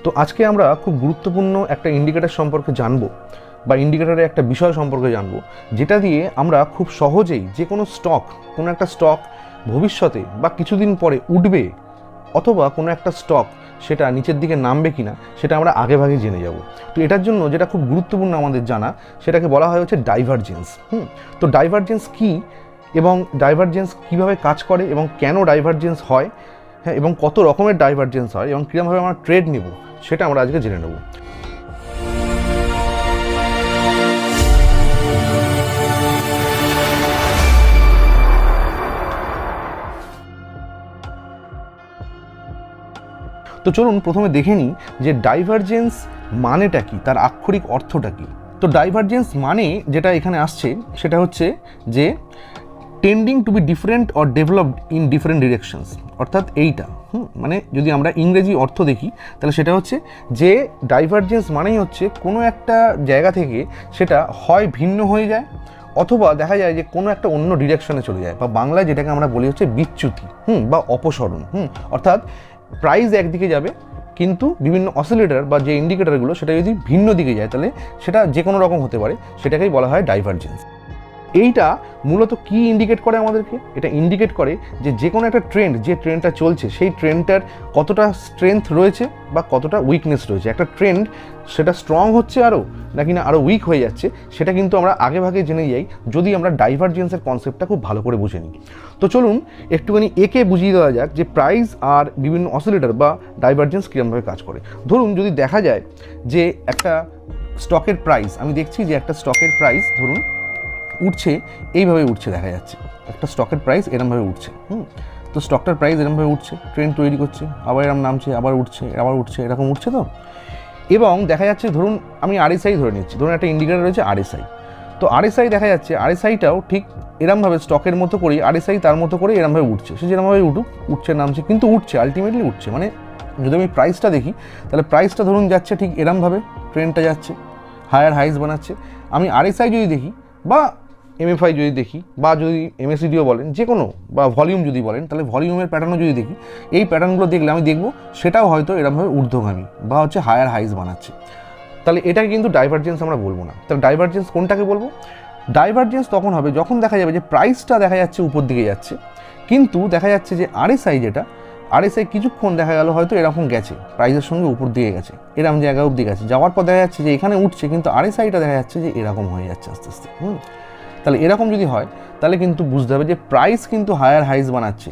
তো আজকে আমরা খুব গুরুত্বপূর্ণ একটা ইন্ডিকেটর সম্পর্কে জানবো বা ইন্ডিকেটরের একটা বিষয় সম্পর্কে জানবো, যেটা দিয়ে আমরা খুব সহজেই যে কোনো একটা স্টক ভবিষ্যতে বা কিছুদিন পরে উঠবে অথবা কোনো একটা স্টক সেটা নিচের দিকে নামবে কিনা সেটা আমরা আগেভাগে জেনে যাব। তো এটার জন্য যেটা খুব গুরুত্বপূর্ণ আমাদের জানা, সেটাকে বলা হয় হচ্ছে ডাইভারজেন্স। তো ডাইভারজেন্স কি এবং ডাইভারজেন্স কিভাবে কাজ করে এবং কেন ডাইভারজেন্স হয়, হ্যাঁ, এবং কত রকমের ডাইভারজেন্স হয় এবং কীরকমভাবে আমরা ট্রেড নেব সেটা আমরা আজকে জেনে নেব। তো চলুন প্রথমে দেখে নিই যে ডাইভারজেন্স মানেটা কি, তার আক্ষরিক অর্থটা কি। তো ডাইভারজেন্স মানে যেটা এখানে আসছে সেটা হচ্ছে যে tending to be different or developed in different directions, অর্থাৎ এইটা মানে যদি আমরা ইংরেজি অর্থ দেখি তাহলে সেটা হচ্ছে যে ডাইভারজেন্স মানেই হচ্ছে কোনো একটা জায়গা থেকে সেটা হয় ভিন্ন হয়ে যায় অথবা দেখা যায় যে কোনো একটা অন্য ডিরেকশনে চলে যায়, বা বাংলায় যেটাকে আমরা বলি হচ্ছে বিচ্যুতি বা অপসরণ। অর্থাৎ প্রাইস একদিকে যাবে কিন্তু বিভিন্ন অসিলেটর বা যে ইন্ডিকেটরগুলো সেটা যদি ভিন্ন দিকে যায় তাহলে সেটা যে কোনো রকম হতে পারে, সেটাকেই বলা হয় ডাইভারজেন্স। এইটা মূলত কি ইন্ডিকেট করে আমাদেরকে? এটা ইন্ডিকেট করে যে কোনো একটা ট্রেন্ড, যে ট্রেন্ডটা চলছে সেই ট্রেন্ডটার কতটা স্ট্রেংথ রয়েছে বা কতটা উইকনেস রয়েছে। একটা ট্রেন্ড সেটা স্ট্রং হচ্ছে নাকি না আরও উইক হয়ে যাচ্ছে, সেটা কিন্তু আমরা আগেভাগে জেনে যাই যদি আমরা ডাইভারজেন্সের কনসেপ্টটা খুব ভালো করে বুঝে নিই। তো চলুন একটুখানি একে বুঝিয়ে দেওয়া যাক যে প্রাইস আর বিভিন্ন অসিলেটর বা ডাইভারজেন্স কীরকমভাবে কাজ করে। ধরুন যদি দেখা যায় যে একটা স্টকের প্রাইস, আমি দেখছি যে একটা স্টকের প্রাইস ধরুন উঠছে, এইভাবে উঠছে, দেখা যাচ্ছে একটা স্টকের প্রাইস এরমভাবে উঠছে। তো স্টকটার প্রাইস এরমভাবে উঠছে, ট্রেন্ড তৈরি করছে, আবার এরম নামছে, আবার উঠছে, আবার উঠছে, এরকম উঠছে। তো এবং দেখা যাচ্ছে ধরুন আমি আরএসআই ধরে নিচ্ছি, ধরুন একটা ইন্ডিকেটর রয়েছে আরএসআই। তো আরএসআই দেখা যাচ্ছে আরএসআইটাও ঠিক এরমভাবে স্টকের মতো করেই আরএসআই তার মতো করে এরমভাবে উঠছে, সে যেরমভাবে উঠছে নামছে কিন্তু উঠছে, আলটিমেটলি উঠছে। মানে যদি আমি প্রাইসটা দেখি তাহলে প্রাইসটা ধরুন যাচ্ছে ঠিক এরমভাবে, ট্রেন্ডটা যাচ্ছে, হায়ার হাইস বানাচ্ছে। আমি আরএসআই যদি দেখি বা এমএফআই যদি দেখি বা যদি এমএসিডিও বলেন যে কোনো, বা ভলিউম যদি বলেন, তাহলে ভলিউমের প্যাটার্নও যদি দেখি, এই প্যাটার্নগুলো দেখলে আমি দেখব সেটাও হয়তো এরকমভাবে ঊর্ধ্বগামী বা হচ্ছে হায়ার হাইস বানাচ্ছে। তাহলে এটাকে কিন্তু ডাইভারজেন্স আমরা বলবো না। তাহলে ডাইভারজেন্স কোনটাকে বলবো? ডাইভারজেন্স তখন হবে যখন দেখা যাবে যে প্রাইসটা দেখা যাচ্ছে উপর দিকে যাচ্ছে কিন্তু দেখা যাচ্ছে যে আরএসআই আরএসআই কিছুক্ষণ দেখা গেল হয়তো এরকম গেছে, প্রাইসের সঙ্গে উপর দিকে গেছে, এরকম জায়গা অবধি গেছে, যাওয়ার পর দেখা যাচ্ছে যে এখানে উঠছে কিন্তু আরএসআইটা দেখা যাচ্ছে যে এরকম হয়ে যাচ্ছে আস্তে আস্তে। তাহলে এরকম যদি হয় তাহলে কিন্তু বুঝতে হবে যে প্রাইস কিন্তু হায়ার হাইস বানাচ্ছে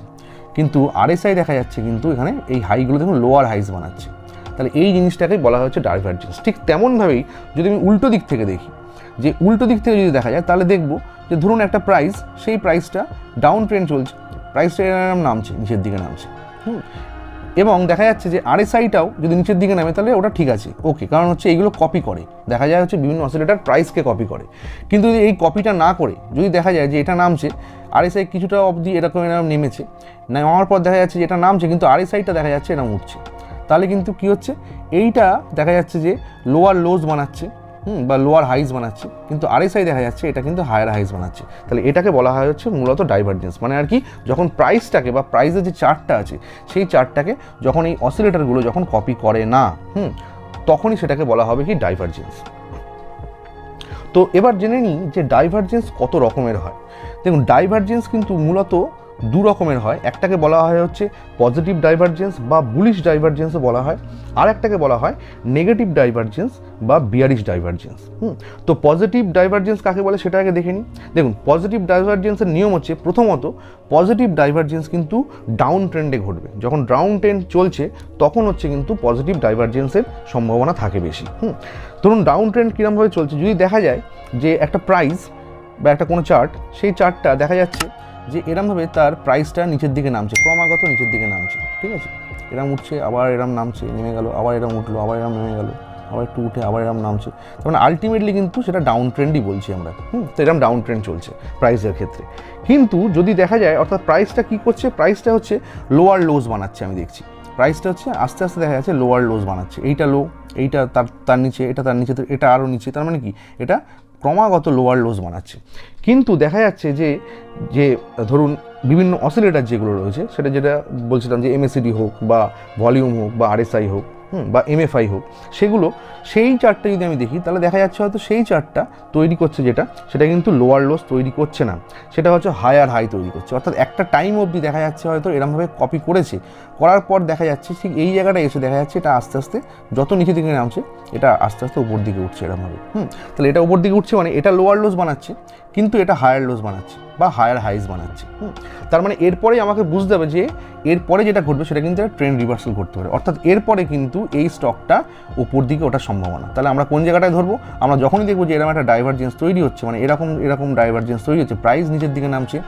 কিন্তু আরএসআই দেখা যাচ্ছে কিন্তু এখানে এই হাইগুলো দেখুন লোয়ার হাইস বানাচ্ছে। তাহলে এই জিনিসটাকেই বলা হচ্ছে ডাইভারজেন্স। ঠিক তেমনভাবেই যদি আমি উল্টো দিক থেকে দেখি, যে উল্টো দিক থেকে যদি দেখা যায় তাহলে দেখব যে ধরুন একটা প্রাইস, সেই প্রাইসটা ডাউন ট্রেন্ড চলছে, প্রাইসটা এরকম নামছে, নিচের দিকে নামছে, এবং দেখা যাচ্ছে যে আরএসআইটাও যদি নিচের দিকে নামে তাহলে ওটা ঠিক আছে, ওকে, কারণ হচ্ছে এইগুলো কপি করে, দেখা যায় হচ্ছে বিভিন্ন অসিলেটর প্রাইসকে কপি করে। কিন্তু যদি এই কপিটা না করে যদি দেখা যায় যে এটা নামছে, আরএসআই কিছুটা অবধি এরকম নেমেছে, নামার পর দেখা যাচ্ছে যে এটা নামছে কিন্তু আরএসআইটা দেখা যাচ্ছে এরকম উঠছে, তাহলে কিন্তু কী হচ্ছে, এইটা দেখা যাচ্ছে যে লোয়ার লোজ বানাচ্ছে বা লোয়ার হাইস বানাচ্ছে, কিন্তু আরএসআই দেখা যাচ্ছে এটা কিন্তু হায়ার হাইস বানাচ্ছে। তাহলে এটাকে বলা হয় হচ্ছে মূলত ডাইভারজেন্স। মানে আর কি, যখন প্রাইসটাকে বা প্রাইসের যে চার্টটা আছে সেই চার্টটাকে যখন এই অসিলেটরগুলো যখন কপি করে না তখনই সেটাকে বলা হবে কি ডাইভারজেন্স। তো এবার জেনে নিই যে ডাইভারজেন্স কত রকমের হয়। দেখুন ডাইভারজেন্স কিন্তু মূলত দু রকমের হয়। একটাকে বলা হয় হচ্ছে পজিটিভ ডাইভারজেন্স বা বুলিশ ডাইভারজেন্সও বলা হয়, আর একটাকে বলা হয় নেগেটিভ ডাইভারজেন্স বা বিয়ারিশ ডাইভারজেন্স। তো পজিটিভ ডাইভারজেন্স কাকে বলে সেটা আগে দেখে নিই। দেখুন পজিটিভ ডাইভারজেন্সের নিয়ম হচ্ছে, প্রথমত পজিটিভ ডাইভারজেন্স কিন্তু ডাউন ট্রেন্ডে ঘটবে, যখন ডাউন ট্রেন্ড চলছে তখন হচ্ছে কিন্তু পজিটিভ ডাইভারজেন্সের সম্ভাবনা থাকে বেশি। ধরুন ডাউন ট্রেন্ড কীরকমভাবে চলছে, যদি দেখা যায় যে একটা প্রাইস বা একটা কোনো চার্ট, সেই চার্টটা দেখা যাচ্ছে যে এরমভাবে তার প্রাইসটা নিচের দিকে নামছে, ক্রমাগত নিচের দিকে নামছে, ঠিক আছে, এরম উঠছে, আবার এরম নামছে, নেমে গেল, আবার এরম উঠলো, আবার এরম নেমে গেল, আবার একটু উঠে আবার এরম নামছে, তার মানে আলটিমেটলি কিন্তু সেটা ডাউন ট্রেন্ডই বলছি আমরা। তো এরম ডাউন ট্রেন্ড চলছে প্রাইসের ক্ষেত্রে। কিন্তু যদি দেখা যায় অর্থাৎ প্রাইসটা কী করছে, প্রাইসটা হচ্ছে লোয়ার লোজ বানাচ্ছে, আমি দেখছি প্রাইসটা হচ্ছে আস্তে আস্তে দেখা যাচ্ছে লোয়ার লোজ বানাচ্ছে, এইটা লো, এইটা তার নিচে, এটা তার নিচে, এটা আরও নিচে, তার মানে কি এটা ক্রমাগত লোয়ার লোজ বানাচ্ছে। কিন্তু দেখা যাচ্ছে যে ধরুন বিভিন্ন অসিলেটর যেগুলো রয়েছে, সেটা যেটা বলছিলাম যে এমএসিডি হোক বা ভলিউম হোক বা আরএসআই হোক, বা MFI হোক, সেগুলো সেই চার্টটা যদি আমি দেখি তাহলে দেখা যাচ্ছে হয়তো সেই চার্টটা তৈরি করছে যেটা, সেটা কিন্তু লোয়ার লোস তৈরি করছে না, সেটা হচ্ছে হায়ার হাই তৈরি করছে। অর্থাৎ একটা টাইম অবধি দেখা যাচ্ছে হয়তো এরমভাবে কপি করেছে, করার পর দেখা যাচ্ছে ঠিক এই জায়গাটায় এসে দেখা যাচ্ছে এটা আস্তে আস্তে যত নিচে দিকে নামছে এটা আস্তে আস্তে উপর দিকে উঠছে এরমভাবে। তাহলে এটা উপর দিকে উঠছে মানে এটা লোয়ার লোস বানাচ্ছে, কিন্তু এটা হায়ার লোস বানাচ্ছে বা হায়ার হাইজ বানাচ্ছে। তার মানে এরপরেই আমাকে বুঝতে হবে যে এরপরে যেটা ঘটবে সেটা কিন্তু একটা ট্রেন্ড রিভার্সাল করতে পারে, অর্থাৎ এরপরে কিন্তু এই স্টকটা উপর দিকে ওঠার সম্ভাবনা। তাহলে আমরা কোন জায়গাটায় ধরবো? আমরা যখনই দেখবো যে এরকম একটা ডাইভারজেন্স তৈরি হচ্ছে, মানে এরকম ডাইভারজেন্স তৈরি হচ্ছে, প্রাইস নিচের দিকে নামছে,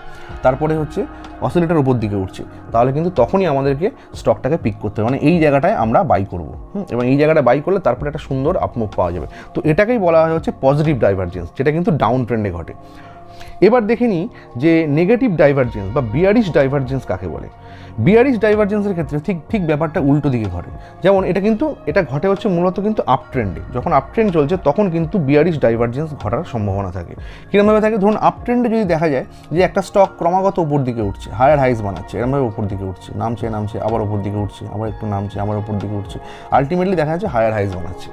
তারপরে হচ্ছে অসিলেটর উপর দিকে উঠছে, তাহলে কিন্তু তখনই আমাদেরকে স্টকটাকে পিক করতে হবে, মানে এই জায়গাটায় আমরা বাই করব। এবং এই জায়গাটায় বাই করলে তারপরে একটা সুন্দর আপমুভ পাওয়া যাবে। তো এটাকেই বলা হয় হচ্ছে পজিটিভ ডাইভারজেন্স, যেটা কিন্তু ডাউন ট্রেন্ডে ঘটে। এবার দেখে নিই যে নেগেটিভ ডাইভারজেন্স বা বিয়ারিশ ডাইভারজেন্স কাকে বলে। বিয়ারিশ ডাইভারজেন্সের ক্ষেত্রে ঠিক ব্যাপারটা উল্টো দিকে ঘটে। যেমন এটা ঘটে হচ্ছে মূলত কিন্তু আপ ট্রেন্ডে, যখন আপ ট্রেন্ড চলছে তখন কিন্তু বিয়ারিশ ডাইভারজেন্স ঘটার সম্ভাবনা থাকে। কীরকমভাবে থাকে? ধরুন আপ ট্রেন্ডে যদি দেখা যায় যে একটা স্টক ক্রমাগত উপর দিকে উঠছে, হায়ার হাইজ বানাচ্ছে, এরমভাবে উপর দিকে উঠছে, নামছে আবার উপর দিকে উঠছে, আবার একটু নামছে আবার উপর দিকে উঠছে, আলটিমেটলি দেখা যাচ্ছে হায়ার হাইজ বানাচ্ছে।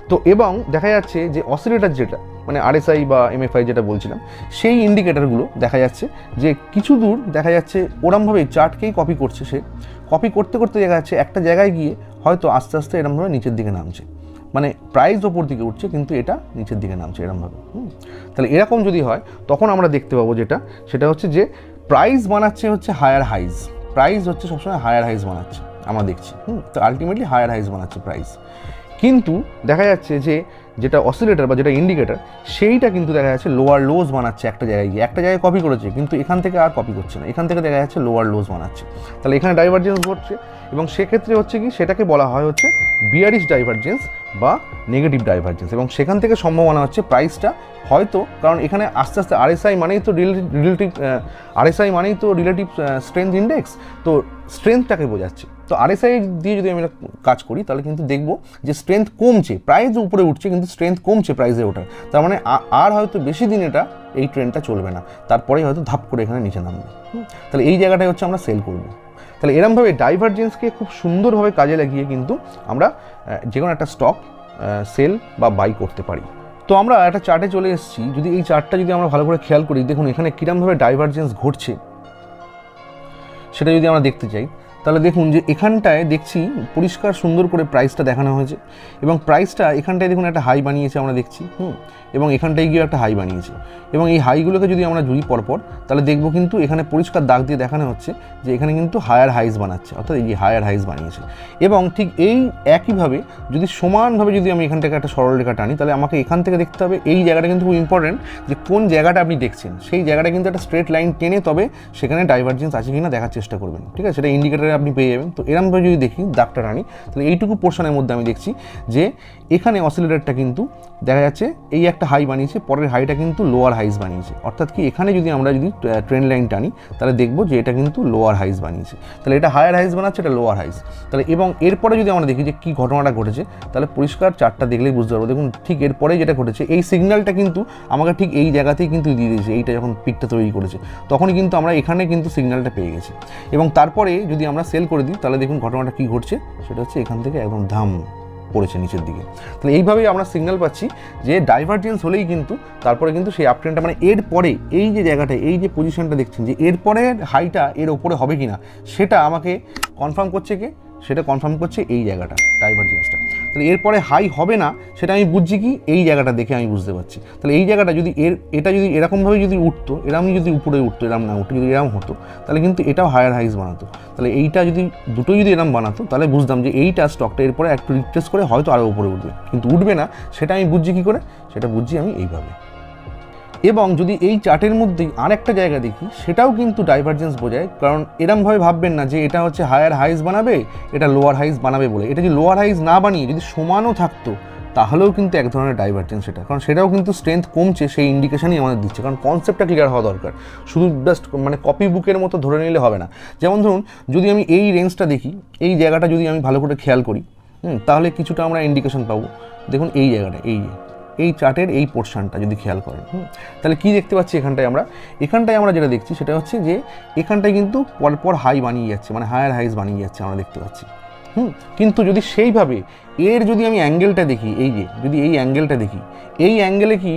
তো এবং দেখা যাচ্ছে যে অসিলেটর যেটা মানে RSI বা MFI যেটা বলছিলাম, সেই ইন্ডিকেটারগুলো দেখা যাচ্ছে যে কিছু দূর দেখা যাচ্ছে ওরমভাবে চার্টকেই কপি করছে, সে কপি করতে করতে দেখা যাচ্ছে একটা জায়গায় গিয়ে হয়তো আস্তে আস্তে এরমভাবে নিচের দিকে নামছে, মানে প্রাইস ওপর দিকে উঠছে কিন্তু এটা নিচের দিকে নামছে এরমভাবে। তাহলে এরকম যদি হয় তখন আমরা দেখতে পাবো সেটা হচ্ছে যে প্রাইস বানাচ্ছে হচ্ছে হায়ার হাইজ, প্রাইস হচ্ছে সবসময় হায়ার হাইজ বানাচ্ছে আমরা দেখছি। তো আলটিমেটলি হায়ার হাইজ বানাচ্ছে প্রাইস, কিন্তু দেখা যাচ্ছে যে যেটা অসিলেটর বা যেটা ইন্ডিকেটর সেইটা কিন্তু দেখা যাচ্ছে লোয়ার লোজ বানাচ্ছে একটা জায়গায় কপি করেছে, কিন্তু এখান থেকে আর কপি করছে না, এখান থেকে দেখা যাচ্ছে লোয়ার লোজ বানাচ্ছে। তাহলে এখানে ডাইভারজেন্স ঘটছে এবং সেক্ষেত্রে হচ্ছে কি সেটাকে বলা হয় হচ্ছে বিয়ারিশ ডাইভারজেন্স বা নেগেটিভ ডাইভারজেন্স। এবং সেখান থেকে সম্ভাবনা হচ্ছে প্রাইসটা হয়তো, কারণ এখানে আস্তে আস্তে RSI মানেই তো রিলেটিভ স্ট্রেংথ ইন্ডেক্স, তো স্ট্রেংথটাকে বোঝাচ্ছে। তো RSI দিয়ে যদি আমি কাজ করি তাহলে কিন্তু দেখবো যে স্ট্রেংথ কমছে, প্রাইস উপরে উঠছে কিন্তু স্ট্রেংথ কমছে প্রাইসে ওঠার, তার মানে আর হয়তো বেশি দিন এই ট্রেন্ডটা চলবে না, তারপরেই হয়তো ধাপ করে এখানে নিচে নামবে। তাহলে এই জায়গাটায় হচ্ছে আমরা সেল করবো। তাহলে এরমভাবে ডাইভারজেন্সকে খুব সুন্দরভাবে কাজে লাগিয়ে কিন্তু আমরা যে কোনো একটা স্টক সেল বা বাই করতে পারি। তো আমরা একটা চার্টে চলে এসেছি, যদি এই চার্টটা যদি আমরা ভালো করে খেয়াল করি, দেখুন এখানে কীরমভাবে ডাইভারজেন্স ঘটছে সেটা যদি আমরা দেখতে চাই তাহলে দেখুন যে এখানটায় দেখছি পরিষ্কার সুন্দর করে প্রাইসটা দেখানো হয়েছে, এবং প্রাইসটা এখানটায় দেখুন একটা হাই বানিয়েছে আমরা দেখছি, এবং এখানটায় গিয়ে একটা হাই বানিয়েছে, এবং এই হাইগুলোকে যদি আমরা জুড়ি পরপর তাহলে দেখবো কিন্তু এখানে পরিষ্কার দাগ দিয়ে দেখানো হচ্ছে যে এখানে কিন্তু হায়ার হাইজ বানাচ্ছে, অর্থাৎ এই যে হায়ার হাইজ বানিয়েছে। এবং ঠিক এই একইভাবে যদি সমানভাবে যদি আমি এখান থেকে একটা সরলরেখা টানি তাহলে আমাকে এখান থেকে দেখতে হবে, এই জায়গাটা কিন্তু খুব ইম্পর্টেন্ট যে কোন জায়গাটা আপনি দেখছেন সেই জায়গাটা কিন্তু একটা স্ট্রেট লাইন টেনে তবে সেখানে ডাইভারজেন্স আছে কিনা দেখার চেষ্টা করবেন, ঠিক আছে? সেটা ইন্ডিকেটারে আপনি পেয়ে যাবেন। তো এরমভাবে যদি দেখি দাগটা টানি তাহলে এইটুকু পোর্শনের মধ্যে আমি দেখছি যে এখানে অসিলেটরটা কিন্তু দেখা যাচ্ছে এই একটা হাই বানিয়েছে, পরের হাইটা কিন্তু লোয়ার হাইজ বানিয়েছে, অর্থাৎ কি এখানে যদি আমরা ট্রেন্ড লাইন টানি তাহলে দেখবো যে এটা কিন্তু লোয়ার হাইজ বানিয়েছে, তাহলে এটা হায়ার হাইজ বানাচ্ছে, এটা লোয়ার হাইজ। তাহলে এবং এরপরে যদি আমরা দেখি যে কী ঘটনাটা ঘটেছে তাহলে পরিষ্কার চার্টটা দেখলেই বুঝতে পারবো। দেখুন ঠিক এরপরে যেটা ঘটেছে এই সিগন্যালটা কিন্তু আমাকে ঠিক এই জায়গাতেই কিন্তু দিয়ে দিয়েছে, এইটা যখন পিকটা তৈরি করেছে তখনই কিন্তু আমরা এখানে কিন্তু সিগন্যালটা পেয়ে গেছি। এবং তারপরে যদি আমরা সেল করে দিই তাহলে দেখুন ঘটনাটা কী ঘটছে, সেটা হচ্ছে এখান থেকে একদম ধাম পড়েছে নিচের দিকে। তাহলে এইভাবেই আমরা সিগন্যাল পাচ্ছি যে ডাইভারজেন্স হলেই কিন্তু তারপরে কিন্তু সেই আপট্রেন্ডটা মানে এরপরে এই যে জায়গাটা এই যে পজিশনটা দেখছেন যে এরপরে হাইটা এর ওপরে হবে কিনা সেটা আমাকে কনফার্ম করছে কে, সেটা কনফার্ম করছে এই জায়গাটা ডাইভারজেন্সটা। তাহলে এরপরে হাই হবে না সেটা আমি বুঝছি কি এই জায়গাটা দেখে আমি বুঝতে পারছি। তাহলে এই জায়গাটা যদি এটা যদি এরকমভাবে যদি উঠতো, এরম যদি উপরে উঠতো, এরম না উঠতো, যদি এরম হতো তাহলে কিন্তু এটাও হায়ার হাইজ বানাতো। তাহলে এইটা যদি দুটোই যদি এরম বানাতো তাহলে বুঝতাম যে এইটা স্টকটা এরপরে একটু রিট্রেস করে হয়তো আরও উপরে উঠবে, কিন্তু উঠবে না সেটা আমি বুঝছি কী করে, সেটা বুঝছি আমি এইভাবে। এবং যদি এই চার্টের মধ্যেই আরেকটা জায়গা দেখি সেটাও কিন্তু ডাইভারজেন্স বোঝায়, কারণ এরমভাবে ভাববেন না যে এটা হচ্ছে হায়ার হাইজ বানাবে এটা লোয়ার হাইজ বানাবে বলে, এটা যদি লোয়ার হাইজ না বানিয়ে যদি সমানও থাকতো তাহলেও কিন্তু এক ধরনের ডাইভারজেন্স সেটা, কারণ সেটাও কিন্তু স্ট্রেংথ কমছে সেই ইন্ডিকেশনই আমাদের দিচ্ছে, কারণ কনসেপ্টটা ক্লিয়ার হওয়া দরকার, শুধু জাস্ট মানে কপি বুকের মতো ধরে নিলে হবে না। যেমন ধরুন যদি আমি এই রেঞ্জটা দেখি, এই জায়গাটা যদি আমি ভালো করে খেয়াল করি তাহলে কিছুটা আমরা ইন্ডিকেশন পাবো। দেখুন এই জায়গাটা এই চার্টের এই পোর্শনটা যদি খেয়াল করেন তাহলে কি দেখতে পাচ্ছি এখানটায় আমরা যেটা দেখছি সেটা হচ্ছে যে এখানটায় কিন্তু পরপর হাই বানিয়ে যাচ্ছে, মানে হায়ার হাইজ বানিয়ে যাচ্ছে আমরা দেখতে পাচ্ছি। কিন্তু যদি সেইভাবে এর যদি আমি অ্যাঙ্গেলটা দেখি, এই যে যদি এই অ্যাঙ্গেলটা দেখি, এই অ্যাঙ্গেলে কি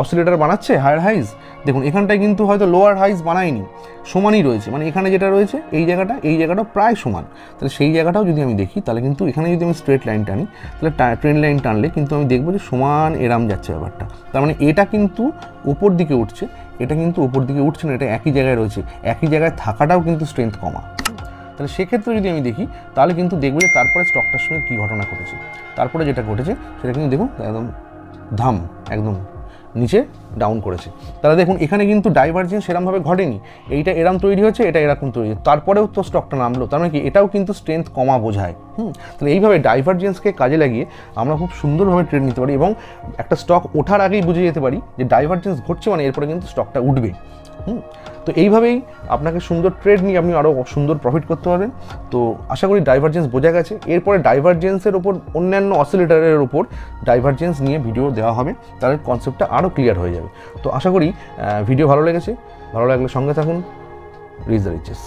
অসিলেটর বানাচ্ছে হায়ার হাইজ? দেখুন এখানটায় কিন্তু হয়তো লোয়ার হাইজ বানায়নি, সমানই রয়েছে, মানে এখানে যেটা রয়েছে এই জায়গাটাও প্রায় সমান। তাহলে সেই জায়গাটাও যদি আমি দেখি, তাহলে কিন্তু এখানে যদি আমি স্ট্রেট লাইন টানি, তাহলে ট্রেন লাইন টানলে কিন্তু আমি দেখবো যে সমান এরাম যাচ্ছে ব্যাপারটা। তার মানে এটা কিন্তু ওপর দিকে উঠছে, এটা কিন্তু ওপর দিকে উঠছে না, এটা একই জায়গায় রয়েছে। একই জায়গায় থাকাটাও কিন্তু স্ট্রেংথ কমা। তাহলে সেক্ষেত্রে যদি আমি দেখি, তাহলে কিন্তু দেখবো যে তারপরে স্টকটার সঙ্গে কী ঘটনা ঘটেছে। তারপরে যেটা ঘটেছে সেটা কিন্তু দেখুন একদম ধাম একদম নিচে ডাউন করেছে। তাহলে দেখুন এখানে কিন্তু ডাইভারজেন্স সেরকমভাবে ঘটেনি, এইটা এরম তৈরি হচ্ছে, এটা এরকম তৈরি হচ্ছে, তারপরেও তো স্টকটা নামলো। তার মানে কি এটাও কিন্তু স্ট্রেংথ কমা বোঝায়। তাহলে এইভাবে ডাইভারজেন্সকে কাজে লাগিয়ে আমরা খুব সুন্দরভাবে ট্রেড নিতে পারি এবং একটা স্টক ওঠার আগেই বুঝে যেতে পারি যে ডাইভারজেন্স ঘটছে, মানে এরপরে কিন্তু স্টকটা উঠবে। তো এইভাবেই আপনাকে সুন্দর ট্রেড নিয়ে আপনি আরও সুন্দর প্রফিট করতে পারবেন। তো আশা করি ডাইভারজেন্স বোঝা গেছে। এরপরে ডাইভারজেন্সের ওপর অন্যান্য অসিলেটরের ওপর ডাইভারজেন্স নিয়ে ভিডিও দেওয়া হবে, তাহলে কনসেপ্টটা আরও ক্লিয়ার হয়ে যাবে। তো আশা করি ভিডিও ভালো লেগেছে। ভালো লাগলে সঙ্গে থাকুন। Reach the reaches.